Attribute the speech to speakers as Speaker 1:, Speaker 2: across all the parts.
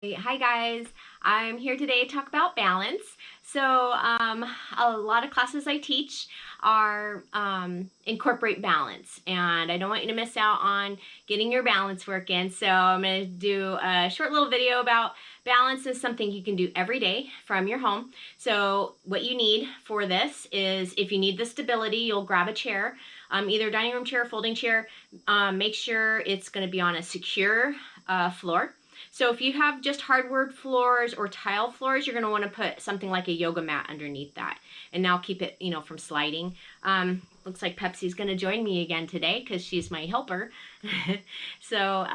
Speaker 1: Hi guys, I'm here today to talk about balance. So a lot of classes I teach are incorporate balance, and I don't want you to miss out on getting your balance work in. So I'm going to do a short little video about balance is something you can do every day from your home. So what you need for this is, if you need the stability, you'll grab a chair, either dining room chair or folding chair. Make sure it's going to be on a secure floor. So if you have just hardwood floors or tile floors, you're going to want to put something like a yoga mat underneath that. And now keep it, from sliding. Looks like Pepsi's going to join me again today because she's my helper. So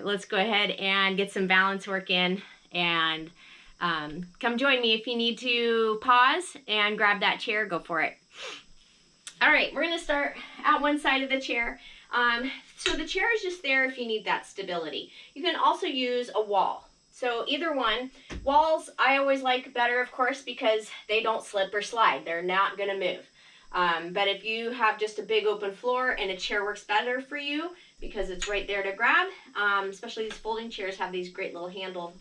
Speaker 1: let's go ahead and get some balance work in, and come join me. If you need to pause and grab that chair, go for it. All right, we're going to start at one side of the chair. So the chair is just there if you need that stability. You can also use a wall. So either one. Walls I always like better, of course, because they don't slip or slide. They're not going to move. But if you have just a big open floor and a chair works better for you because it's right there to grab, especially these folding chairs have these great little handle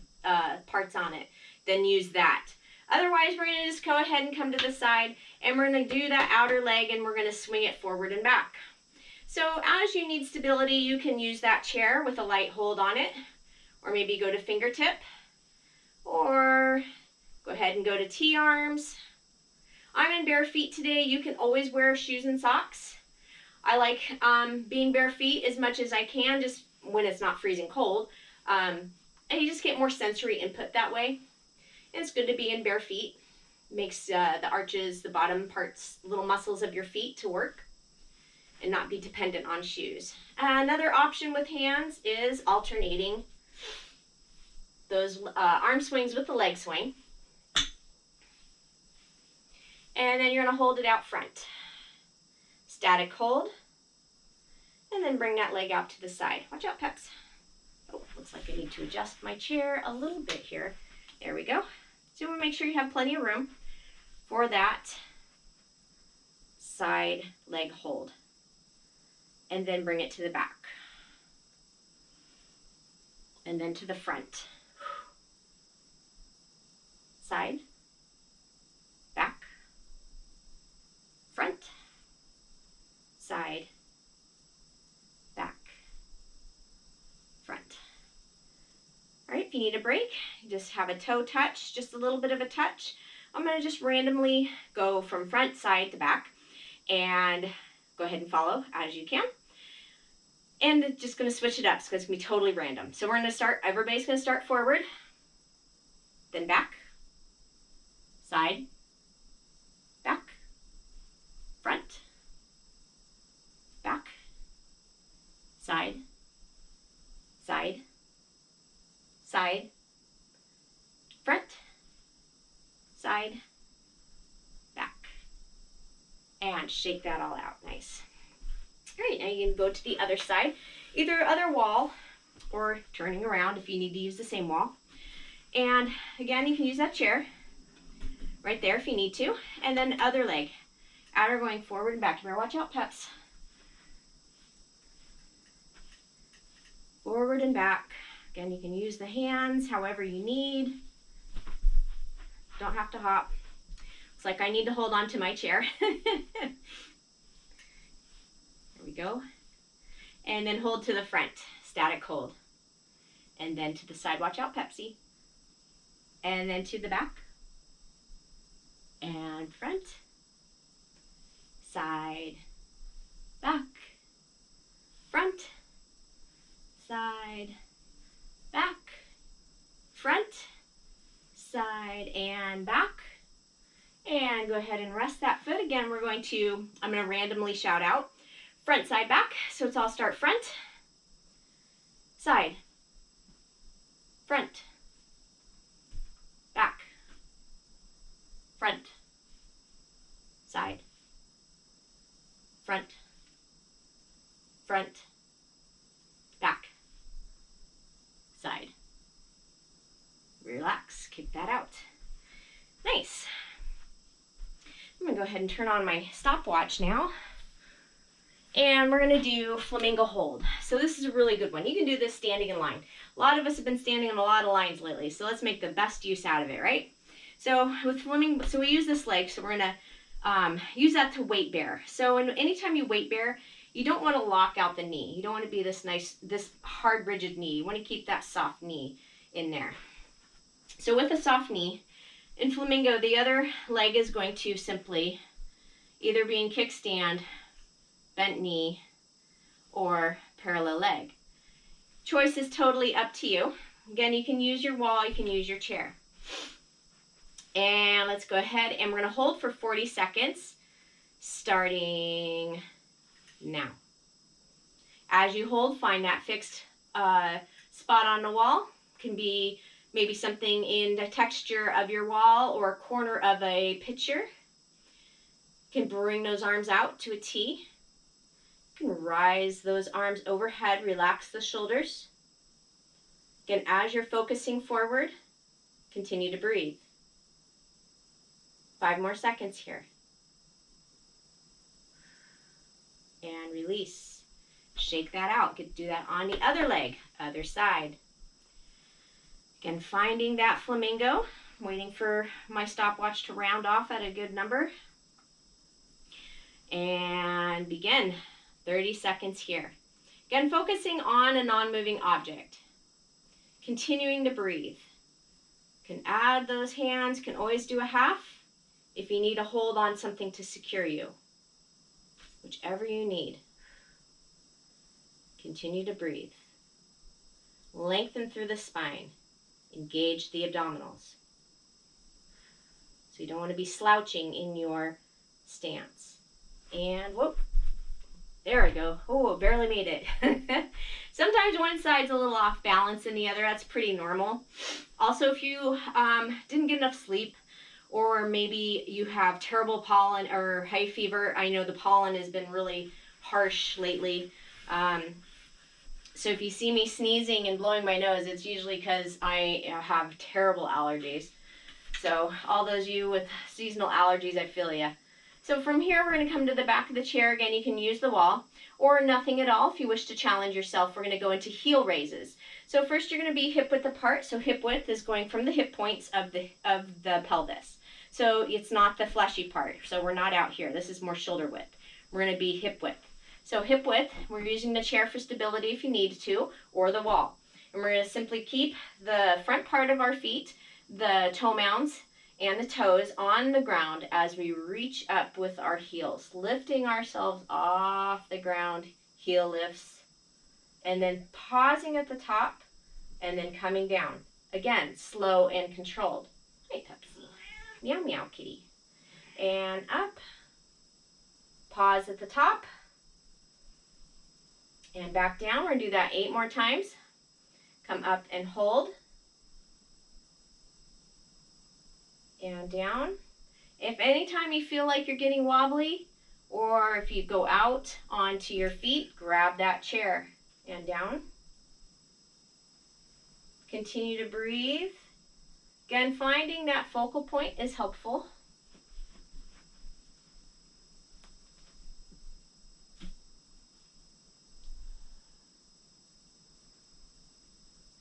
Speaker 1: parts on it, then use that. Otherwise, we're going to just go ahead and come to the side, and we're going to do that outer leg, and we're going to swing it forward and back. So as you need stability, you can use that chair with a light hold on it, or maybe go to fingertip, or go ahead and go to T-arms. I'm in bare feet today. You can always wear shoes and socks. I like being bare feet as much as I can, just when it's not freezing cold. And you just get more sensory input that way. And it's good to be in bare feet. Makes the arches, the bottom parts, little muscles of your feet to work and not be dependent on shoes. Another option with hands is alternating those arm swings with the leg swing. And then you're going to hold it out front. Static hold. And then bring that leg out to the side. Watch out, Peps. Oh, looks like I need to adjust my chair a little bit here. There we go. So you want to make sure you have plenty of room for that side leg hold. And then bring it to the back. And then to the front. Side, back, front, side, back, front. All right, if you need a break, you just have a toe touch, just a little bit of a touch. I'm going to just randomly go from front, side to back, and go ahead and follow as you can. And just going to switch it up, so it's going to be totally random. So we're going to start, everybody's going to start forward, then back, side, back, front, back, side, side, side, front, side, back. And shake that all out. Nice. All right, now you can go to the other side, either other wall or turning around if you need to use the same wall. And again, you can use that chair right there if you need to. And then other leg, outer going forward and back. You better watch out, Peps. Forward and back. Again, you can use the hands however you need. Don't have to hop. It's like I need to hold on to my chair. There we go. And then hold to the front, static hold. And then to the side, watch out, Pepsi. And then to the back. And front, side, back, front, side, back, front, side, and back. And go ahead and rest that foot. Again, I'm going to randomly shout out front, side, back. So it's all start front, side, front, back, front, side, front, front, back, side. Relax, kick that out. Nice. I'm gonna go ahead and turn on my stopwatch now. And we're gonna do flamingo hold. So this is a really good one. You can do this standing in line. A lot of us have been standing in a lot of lines lately, so let's make the best use out of it, right? So with flamingo, so we use this leg, so we're gonna use that to weight bear. So anytime you weight bear, you don't want to lock out the knee. You don't want to be this hard, rigid knee. You want to keep that soft knee in there. So with a soft knee, in flamingo, the other leg is going to simply either be in kickstand, bent knee, or parallel leg. Choice is totally up to you. Again, you can use your wall, you can use your chair. And let's go ahead and we're going to hold for 40 seconds, starting now. As you hold, find that fixed spot on the wall. Can be maybe something in the texture of your wall or a corner of a picture. Can bring those arms out to a T. You can rise those arms overhead, relax the shoulders. Again, as you're focusing forward, continue to breathe. 5 more seconds here. And release. Shake that out. Do that on the other leg, other side. Again, finding that flamingo. Waiting for my stopwatch to round off at a good number. And begin. 30 seconds here. Again, focusing on a non-moving object. Continuing to breathe. Can add those hands, can always do a half if you need to hold on something to secure you. Whichever you need. Continue to breathe. Lengthen through the spine. Engage the abdominals. So you don't want to be slouching in your stance. And whoop. There we go. Oh, barely made it. Sometimes one side's a little off balance than the other. That's pretty normal. Also, if you didn't get enough sleep, or maybe you have terrible pollen or hay fever. I know the pollen has been really harsh lately. So if you see me sneezing and blowing my nose, it's usually because I have terrible allergies. So all those of you with seasonal allergies, I feel ya. So from here, we're going to come to the back of the chair. Again, you can use the wall or nothing at all if you wish to challenge yourself. We're going to go into heel raises. So first, you're going to be hip width apart. So hip width is going from the hip points of the pelvis. So it's not the fleshy part. So we're not out here. This is more shoulder width. We're going to be hip width. So hip width, we're using the chair for stability if you need to, or the wall. And we're going to simply keep the front part of our feet, the toe mounds, and the toes on the ground as we reach up with our heels, lifting ourselves off the ground, heel lifts, and then pausing at the top, and then coming down. Again, slow and controlled. Hi, Pepsi. Meow, meow, kitty. And up. Pause at the top. And back down. We're going to do that 8 more times. Come up and hold. And down. If anytime you feel like you're getting wobbly, or if you go out onto your feet, grab that chair and down. Continue to breathe. Again, finding that focal point is helpful.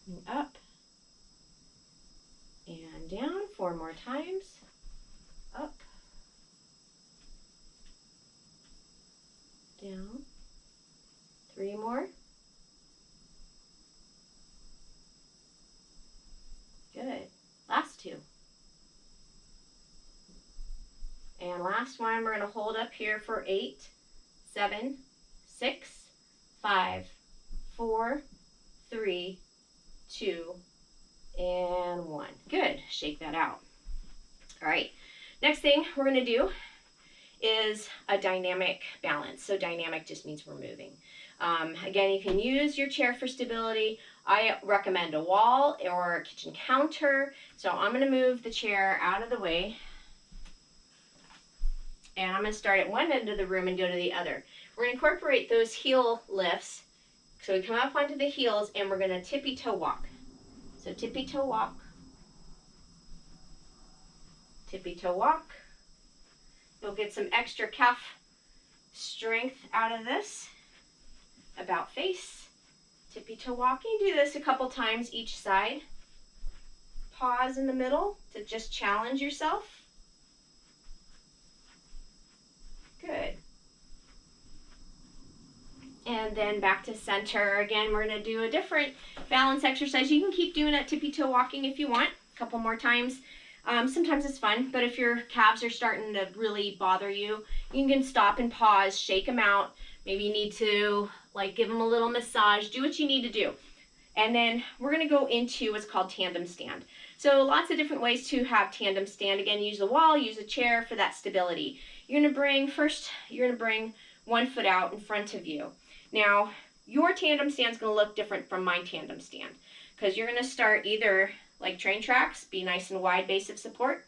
Speaker 1: And up and down 4 more times. Up, down, 3 more. Good. Last 2. And last one, we're going to hold up here for 8, 7, 6, 5, 4, 3, 2, and 1. Good. Shake that out. All right. Next thing we're going to do is a dynamic balance. So dynamic just means we're moving. Again, you can use your chair for stability. I recommend a wall or a kitchen counter. So I'm going to move the chair out of the way. And I'm going to start at one end of the room and go to the other. We're going to incorporate those heel lifts. So we come up onto the heels and we're going to tippy toe walk. So tippy toe walk. Tippy toe walk. You'll get some extra calf strength out of this. about face, tippy toe walking. Do this a couple times each side. Pause in the middle to just challenge yourself. Good. And then back to center. Again, we're going to do a different balance exercise. You can keep doing that tippy toe walking if you want, a couple more times. Sometimes it's fun, but if your calves are starting to really bother you, you can stop and pause, shake them out. Maybe you need to like give them a little massage. Do what you need to do. And then we're going to go into what's called tandem stand. So lots of different ways to have tandem stand. Again, use a wall, use a chair for that stability. You're going to bring one foot out in front of you. Now, your tandem stand is going to look different from my tandem stand because you're going to start either like train tracks, be nice and wide base of support,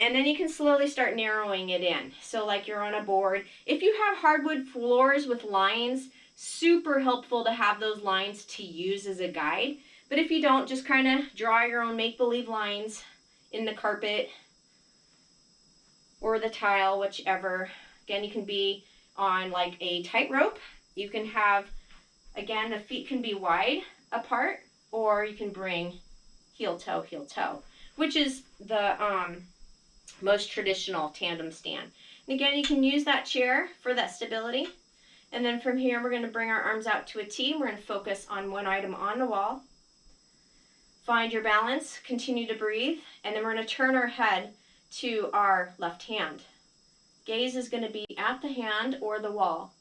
Speaker 1: and then you can slowly start narrowing it in. So like you're on a board. If you have hardwood floors with lines, super helpful to have those lines to use as a guide. But if you don't, just kind of draw your own make-believe lines in the carpet or the tile, whichever. Again, you can be on like a tightrope. You can have, again, the feet can be wide apart, or you can bring heel toe, which is the most traditional tandem stand. And again, you can use that chair for that stability. And then from here, we're going to bring our arms out to a T. We're going to focus on one item on the wall. Find your balance, continue to breathe, and then we're going to turn our head to our left hand. Gaze is going to be at the hand or the wall.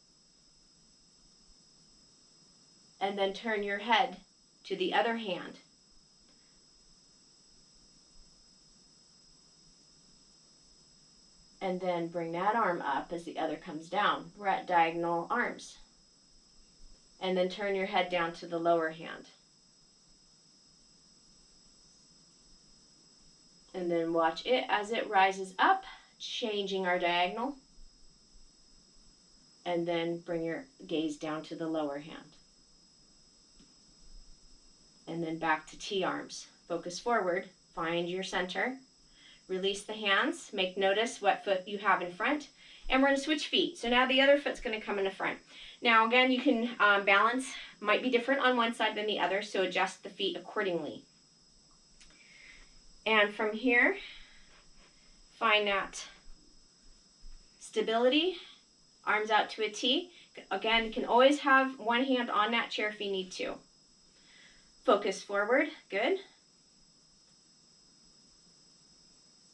Speaker 1: And then turn your head to the other hand. And then bring that arm up as the other comes down. We're at diagonal arms. And then turn your head down to the lower hand. And then watch it as it rises up, changing our diagonal. And then bring your gaze down to the lower hand. And then back to T-arms. Focus forward, find your center. Release the hands, make notice what foot you have in front, and we're going to switch feet. So now the other foot's going to come in the front. Now again, you can balance, might be different on one side than the other, so adjust the feet accordingly. And from here, find that stability, arms out to a T. Again, you can always have one hand on that chair if you need to. Focus forward, good.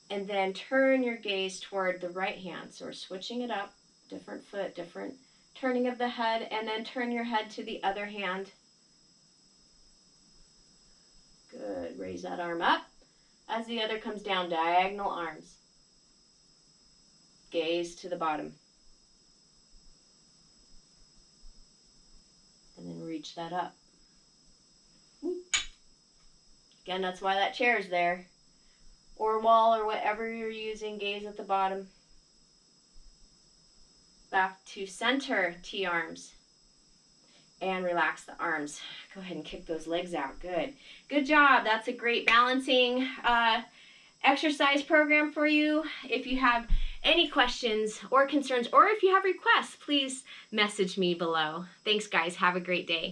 Speaker 1: And then turn your gaze toward the right hand. So we're switching it up, different foot, different turning of the head, and then turn your head to the other hand. Good, raise that arm up. As the other comes down, diagonal arms. Gaze to the bottom. And then reach that up. Again, that's why that chair is there. Or wall, or whatever you're using, gaze at the bottom. Back to center, T-arms. And relax the arms. Go ahead and kick those legs out. Good. Good job. That's a great balancing exercise program for you. If you have any questions or concerns, or if you have requests, please message me below. Thanks, guys. Have a great day.